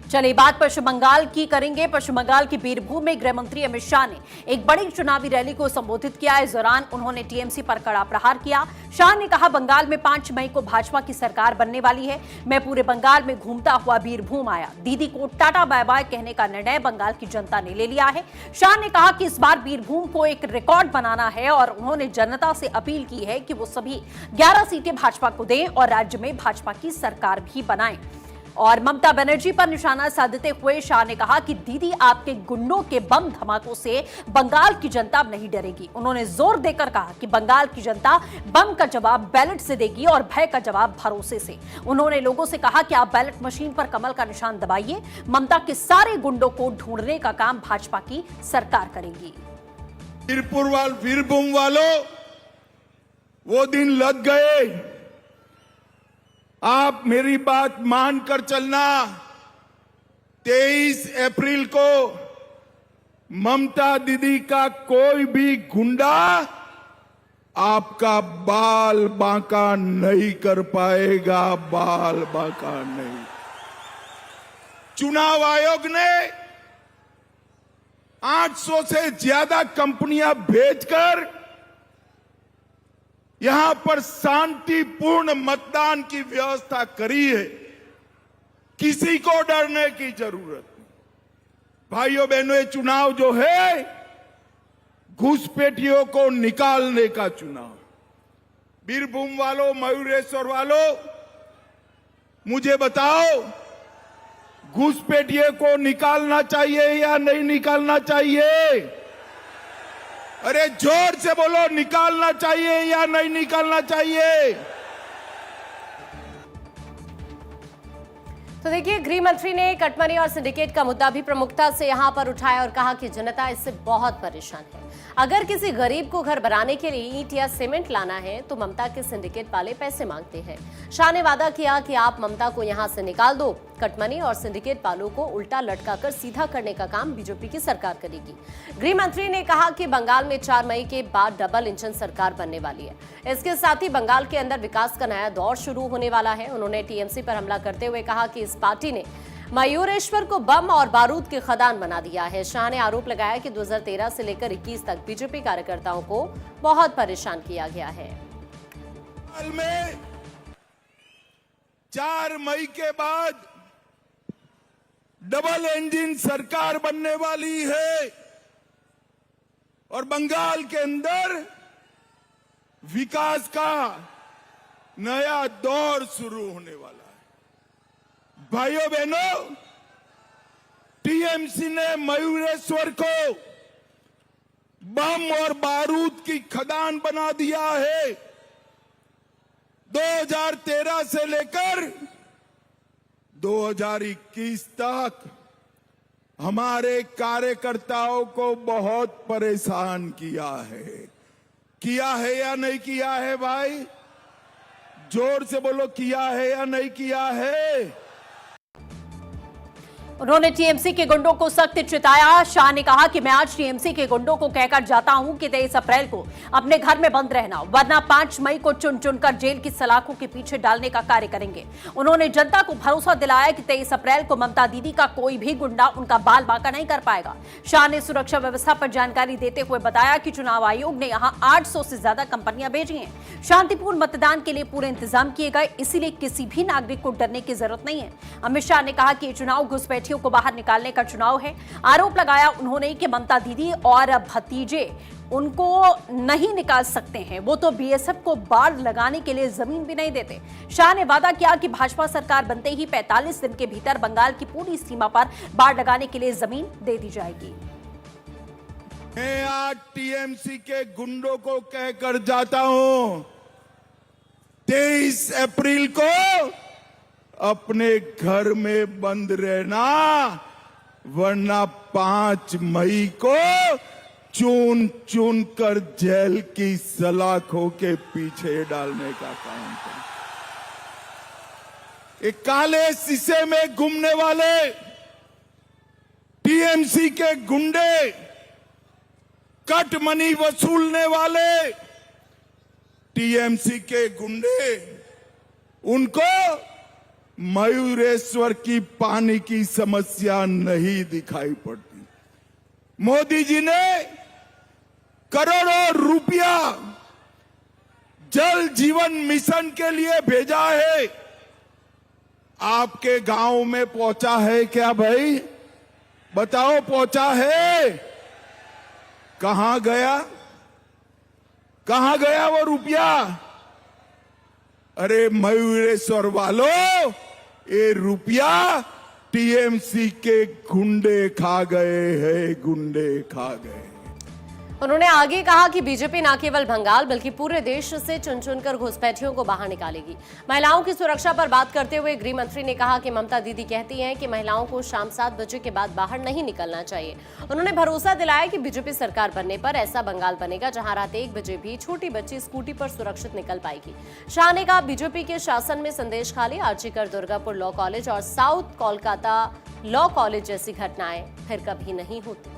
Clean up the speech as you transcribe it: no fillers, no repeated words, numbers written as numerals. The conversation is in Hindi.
चलिए बात पश्चिम बंगाल की करेंगे। पश्चिम बंगाल की बीरभूम में गृह मंत्री अमित शाह ने एक बड़ी चुनावी रैली को संबोधित किया। इस दौरान उन्होंने टीएमसी पर कड़ा प्रहार किया। शाह ने कहा, बंगाल में 5 मई को भाजपा की सरकार बनने वाली है। मैं पूरे बंगाल में घूमता हुआ बीरभूम आया। दीदी को टाटा बाय बाय कहने का निर्णय बंगाल की जनता ने ले लिया है। शाह ने कहा कि इस बार बीरभूम को एक रिकॉर्ड बनाना है और उन्होंने जनता से अपील की है कि वो सभी 11 सीटें भाजपा को दें और राज्य में भाजपा की सरकार भी बनाएं। और ममता बनर्जी पर निशाना साधते हुए शाह ने कहा कि दीदी, आपके गुंडों के बम धमाकों से बंगाल की जनता नहीं डरेगी। उन्होंने जोर देकर कहा कि बंगाल की जनता बम का जवाब बैलेट से देगी और भय का जवाब भरोसे से। उन्होंने लोगों से कहा कि आप बैलेट मशीन पर कमल का निशान दबाइए। ममता के सारे गुंडों को ढूंढने का काम भाजपा की सरकार करेगी। बीरभूम वालों, वो दिन लग गए। आप मेरी बात मानकर चलना। 23 अप्रैल को ममता दीदी का कोई भी गुंडा आपका बाल बांका नहीं कर पाएगा, बाल बांका नहीं। चुनाव आयोग ने 800 से ज्यादा कंपनियां भेजकर यहां पर शांतिपूर्ण मतदान की व्यवस्था करी है। किसी को डरने की जरूरत नहीं। भाइयों बहनों, ये चुनाव जो है घुसपैठियों को निकालने का चुनाव। बीरभूम वालों, मयूरेश्वर वालों, मुझे बताओ, घुसपैठियों को निकालना चाहिए या नहीं निकालना चाहिए? अरे जोर से बोलो, निकालना चाहिए या नहीं निकालना चाहिए? तो देखिए, गृह मंत्री ने कटमनी और सिंडिकेट का मुद्दा भी प्रमुखता से यहां पर उठाया और कहा कि जनता इससे बहुत परेशान है। अगर किसी गरीब को घर बनाने के लिए ईंट या सीमेंट लाना है तो ममता के सिंडिकेट वाले पैसे मांगते हैं। शाह ने वादा किया कि आप ममता को यहां से निकाल दो। कटमनी और सिंडिकेट वालों को उल्टा लटकाकर सीधा करने का काम बीजेपी की सरकार करेगी। गृह मंत्री ने कहा कि बंगाल में 4 मई के बाद डबल इंजन सरकार बनने वाली है। इसके साथ ही बंगाल के अंदर विकास का नया दौर शुरू होने वाला है। उन्होंने टीएमसी पर हमला करते हुए कहा कि इस पार्टी ने मयूरेश्वर को बम और बारूद की खदान बना दिया है। शाह ने आरोप लगाया कि 2013 से लेकर 21 तक बीजेपी कार्यकर्ताओं को बहुत परेशान किया गया है। 4 मई के बाद डबल इंजन सरकार बनने वाली है और बंगाल के अंदर विकास का नया दौर शुरू होने वाला है। भाइयों बहनों, टीएमसी ने मयूरेश्वर को बम और बारूद की खदान बना दिया है। 2013 से लेकर 2021 तक हमारे कार्यकर्ताओं को बहुत परेशान किया है या नहीं किया है? भाई जोर से बोलो, किया है या नहीं किया है? उन्होंने टीएमसी के गुंडों को सख्त चिताया। शाह ने कहा कि मैं आज टीएमसी के गुंडों को कहकर जाता हूं कि 23 अप्रैल को अपने घर में बंद रहना, वरना 5 मई को चुन चुनकर जेल की सलाखों के पीछे डालने का कार्य करेंगे। उन्होंने जनता को भरोसा दिलाया कि 23 अप्रैल को ममता दीदी का कोई भी गुंडा उनका बाल बांका नहीं कर पाएगा। शाह ने सुरक्षा व्यवस्था पर जानकारी देते हुए बताया कि चुनाव आयोग ने यहां 800 से ज्यादा कंपनियां भेजी हैं। शांतिपूर्ण मतदान के लिए पूरे इंतजाम किए गए, इसीलिए किसी भी नागरिक को डरने की जरूरत नहीं है। अमित शाह ने कहा कि चुनाव घुसपैठ को बाहर निकालने का चुनाव है। आरोप लगाया उन्होंने कि ममता दीदी और भतीजे उनको नहीं निकाल सकते हैं, वो तो बीएसएफ को बाढ़ लगाने के लिए जमीन भी नहीं देते। शाह ने वादा किया कि भाजपा सरकार बनते ही 45 दिन के भीतर बंगाल की पूरी सीमा पर बाढ़ लगाने के लिए जमीन दे दी जाएगी। मैं आज टीएमसी के गुंडों को कहकर जाता हूं, 23 अप्रैल को अपने घर में बंद रहना, वरना 5 मई को चुन चुन कर जेल की सलाखों के पीछे डालने का काम कर। एक काले शीशे में घूमने वाले टीएमसी के गुंडे, कट मनी वसूलने वाले टीएमसी के गुंडे, उनको मयूरेश्वर की पानी की समस्या नहीं दिखाई पड़ती। मोदी जी ने करोड़ों रुपया जल जीवन मिशन के लिए भेजा है। आपके गांव में पहुंचा है क्या भाई? बताओ, पहुंचा है? कहां गया? कहां गया वो रुपया? अरे मयूरेश्वर वालों, ये रुपया टीएमसी के गुंडे खा गए हैं, गुंडे खा गए। उन्होंने आगे कहा कि बीजेपी न केवल बंगाल बल्कि पूरे देश से चुन चुनकर घुसपैठियों को बाहर निकालेगी। महिलाओं की सुरक्षा पर बात करते हुए गृह मंत्री ने कहा कि ममता दीदी कहती हैं कि महिलाओं को शाम 7 बजे के बाद बाहर नहीं निकलना चाहिए। उन्होंने भरोसा दिलाया कि बीजेपी सरकार बनने पर ऐसा बंगाल बनेगा जहां रात 1 बजे भी छोटी बच्ची स्कूटी पर सुरक्षित निकल पाएगी। शाह ने कहा, बीजेपी के शासन में संदेश खाली, आर्चीकर दुर्गापुर लॉ कॉलेज और साउथ कोलकाता लॉ कॉलेज जैसी घटनाएं फिर कभी नहीं होती।